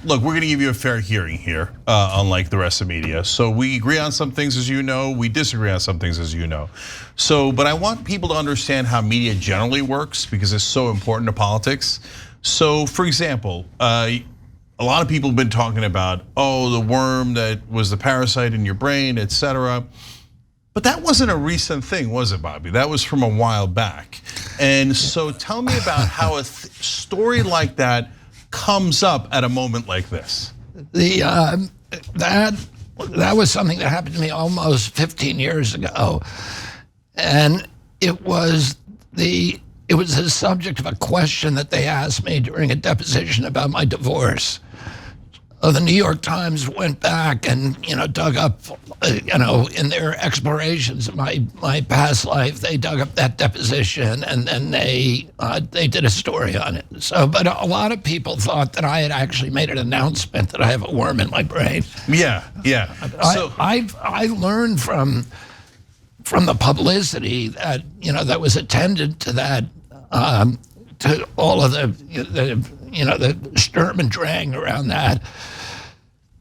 Look, we're going to give you a fair hearing here, unlike the rest of the media. So we agree on some things, as you know. We disagree on some things, as you know. So, but I want people to understand how media generally works because it's so important to politics. So, for example, a lot of people have been talking about, the worm that was the parasite in your brain, etc. But that wasn't a recent thing, was it, Bobby? That was from a while back. And so tell me about how a story like that comes up at a moment like this. That was something that happened to me almost 15 years ago. And it was the subject of a question that they asked me during a deposition about my divorce. The New York Times went back and dug up, in their explorations of my past life, they dug up that deposition and then they did a story on it. So, but a lot of people thought that I had actually made an announcement that I have a worm in my brain. Yeah. So I learned from the publicity that that was attended to that, to all of the Sturm and Drang around that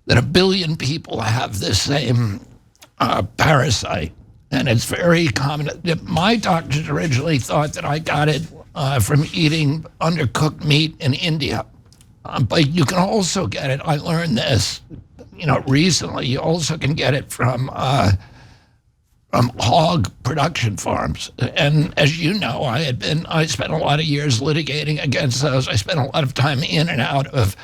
1 billion people have this same parasite, and it's very common. My doctors originally thought that I got it from eating undercooked meat in India, but you can also get it. I learned this, recently. You also can get it from hog production farms. And as you know, I spent a lot of years litigating against those. I spent a lot of time in and out of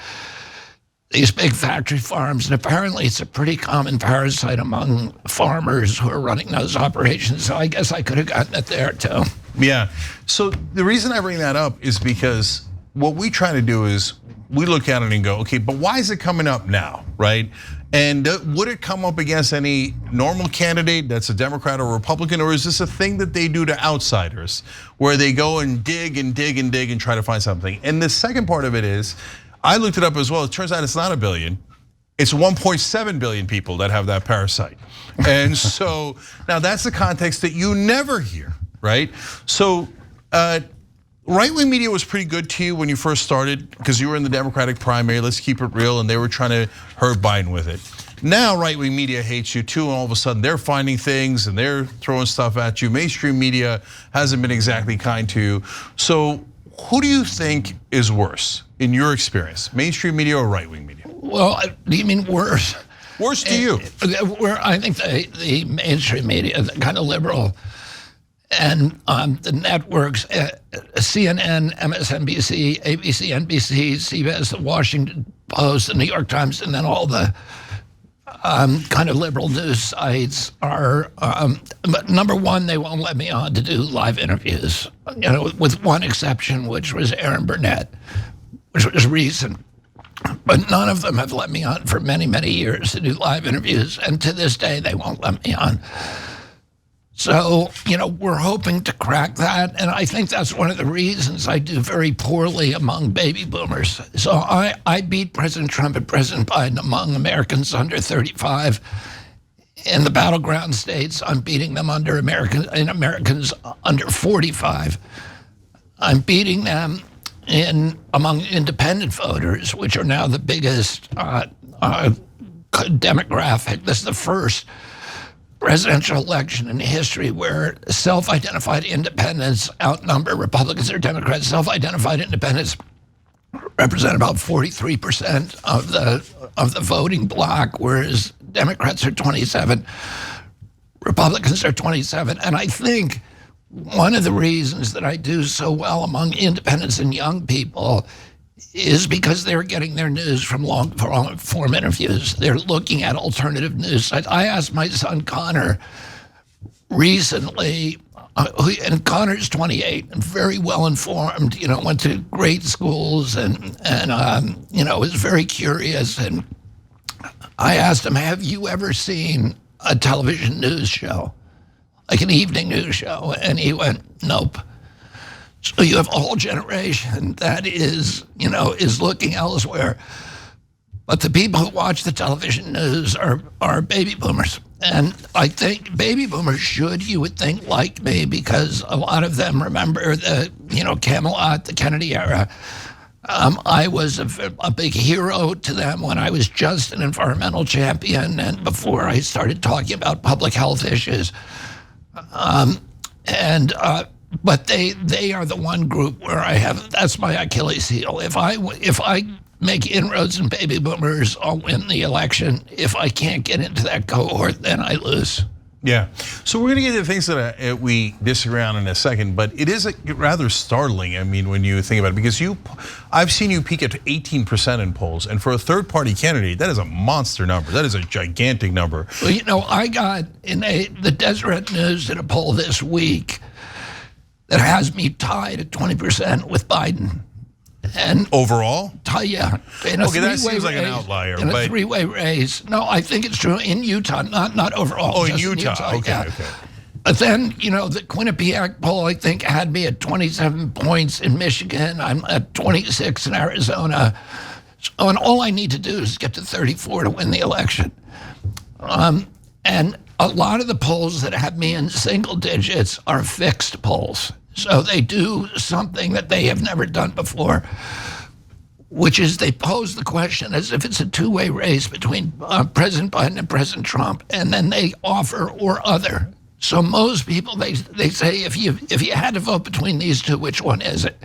these big factory farms, and apparently it's a pretty common parasite among farmers who are running those operations. So I guess I could have gotten it there too. Yeah, so the reason I bring that up is because what we try to do is we look at it and go, okay, but why is it coming up now, right? And would it come up against any normal candidate that's a Democrat or Republican, or is this a thing that they do to outsiders where they go and dig and dig and dig and try to find something? And the second part of it is, I looked it up as well. It turns out it's not 1 billion. It's 1.7 billion people that have that parasite. And so now that's the context that you never hear, right? So right-wing media was pretty good to you when you first started because you were in the Democratic primary, let's keep it real, and they were trying to hurt Biden with it. Now right-wing media hates you too, and all of a sudden they're finding things and they're throwing stuff at you. Mainstream media hasn't been exactly kind to you. So who do you think is worse in your experience, mainstream media or right-wing media? Well, do you mean worse? Worse to you? I think the mainstream media, the kind of liberal, and the networks, CNN, MSNBC, ABC, NBC, CBS, the Washington Post, the New York Times, and then all the kind of liberal news sites are, but number one, they won't let me on to do live interviews, with one exception, which was Aaron Burnett, which was recent. But none of them have let me on for many, many years to do live interviews, and to this day, they won't let me on. So, we're hoping to crack that, and I think that's one of the reasons I do very poorly among baby boomers. So I beat President Trump and President Biden among Americans under 35. In the battleground states, I'm beating them Americans under 45. I'm beating them among independent voters, which are now the biggest demographic. This is the first presidential election in history where self-identified independents outnumber Republicans or Democrats. Self-identified independents represent about 43% of the voting bloc, whereas Democrats are 27, Republicans are 27. And I think one of the reasons that I do so well among independents and young people is because they're getting their news from long-form interviews. They're looking at alternative news sites. I asked my son Connor recently, and Connor's 28 and very well informed. Went to great schools and was very curious. And I asked him, "Have you ever seen a television news show, like an evening news show?" And he went, "Nope." So you have a whole generation that is looking elsewhere. But the people who watch the television news are baby boomers. And I think baby boomers you would think, like me, because a lot of them remember the, Camelot, the Kennedy era. I was a big hero to them when I was just an environmental champion and before I started talking about public health issues. But they are the one group where that's my Achilles heel. If I make inroads in baby boomers, I'll win the election. If I can't get into that cohort, then I lose. Yeah, so we're gonna get to the things that we disagree on in a second, but it is rather startling. I mean, when you think about it, because I've seen you peak at 18% in polls, and for a third-party candidate, that is a monster number. That is a gigantic number. Well, you know, I got the Deseret News did a poll this week that has me tied at 20% with Biden. And overall? Yeah. Okay, that seems like an outlier. In a three-way race. No, I think it's true in Utah, not overall. Oh, in Utah. Okay, yeah. Okay. But then, you know, the Quinnipiac poll, I think, had me at 27 points in Michigan. I'm at 26 in Arizona. And all I need to do is get to 34 to win the election. And a lot of the polls that have me in single digits are fixed polls. So they do something that they have never done before, which is they pose the question as if it's a two-way race between President Biden and President Trump, and then they offer or other. So most people, they say, if you had to vote between these two, which one is it?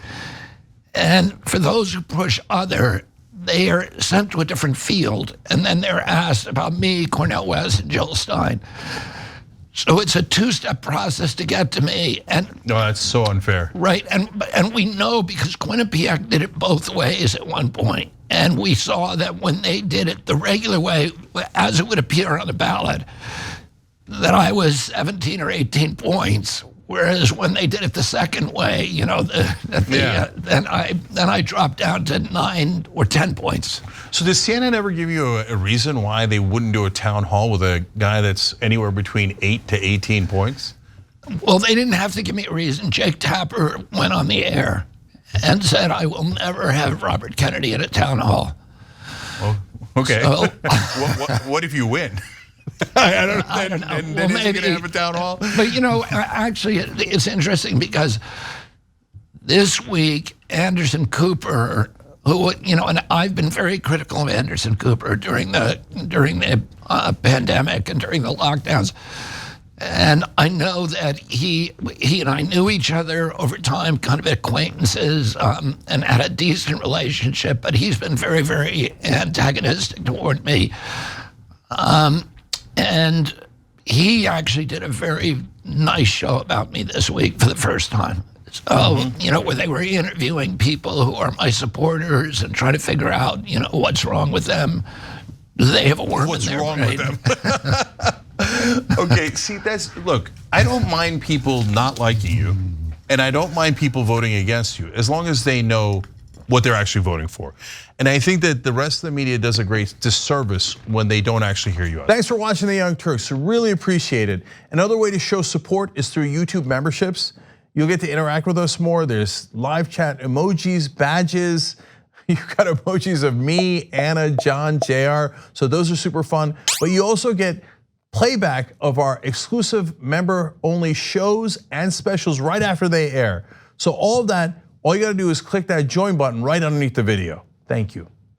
And for those who push other, they are sent to a different field, and then they're asked about me, Cornel West, and Jill Stein. So it's a two-step process to get to me, and no, that's so unfair. Right, and we know because Quinnipiac did it both ways at one point, and we saw that when they did it the regular way, as it would appear on the ballot, that I was 17 or 18 points. Whereas when they did it the second way, you know, then I dropped down to 9 or 10 points. So does CNN ever give you a reason why they wouldn't do a town hall with a guy that's anywhere between 8 to 18 points? Well, they didn't have to give me a reason. Jake Tapper went on the air and said, "I will never have Robert Kennedy in a town hall." Well, okay. So, what if you win? I don't know. And then is he going to have a town hall? But you know, actually, it's interesting because this week, Anderson Cooper, who, you know, and I've been very critical of Anderson Cooper during the pandemic and during the lockdowns, and I know that he and I knew each other over time, kind of acquaintances, and had a decent relationship. But he's been very, very antagonistic toward me. And he actually did a very nice show about me this week for the first time. So, you know, where they were interviewing people who are my supporters and trying to figure out, you know, what's wrong with them. Do they have a worm in their brain? What's wrong with them? Okay, see, look, I don't mind people not liking you, and I don't mind people voting against you, as long as they know what they're actually voting for. And I think that the rest of the media does a great disservice when they don't actually hear you out. Thanks for watching the Young Turks, really appreciate it. Another way to show support is through YouTube memberships. You'll get to interact with us more. There's live chat emojis, badges. You've got emojis of me, Anna, John, JR. So those are super fun. But you also get playback of our exclusive member-only shows and specials right after they air. So all of that, all you gotta do is click that join button right underneath the video. Thank you.